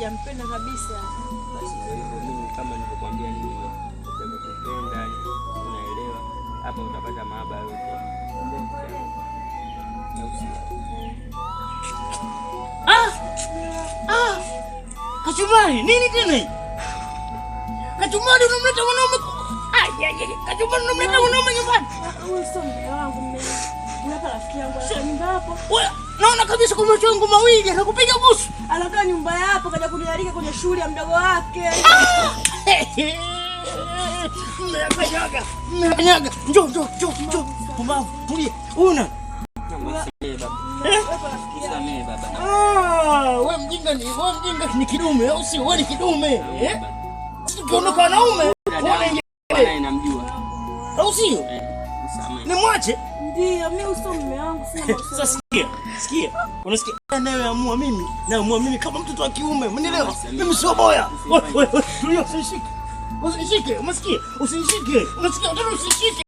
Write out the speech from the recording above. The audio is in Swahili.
sijampenda kabisa. Basi ndio hivyo, mimi kama nilivyokuambia nimekupenda, unaelewa. Hapa utapata mahaba yote. Kachumbari, nini tena hii? Kachumbari unamleta mwanaume. Kachumbari unamleta mwanaume nyumbani. Wewe sio mume wangu mimi. Unapa rafiki yangu ana nyumba hapo. Wewe naona kabisa kwa macho yangu mawili anakupiga busu. Anakaa nyumba hapo kaja kunialika kwenye shule ya mdogo wake. Mmekanyaga. Njoo. Pumbavu, tulia. Una. Nisamehe baba. Wewe mjinga ni kidume au si? Wewe ni kidume. Ukiondoka wanaume, wewe namjua. Au sio? Nisamehe. Nimwache? Ndio, mimi sio mume wangu, sina mahusiano. Sasa sikia. Unasikia? Naamua mimi kama mtoto wa kiume. Unielewa? Mimi sio boya. Wewe, tulia, usinishike. Umesikia? Usinishike. Unasikia? Usishike.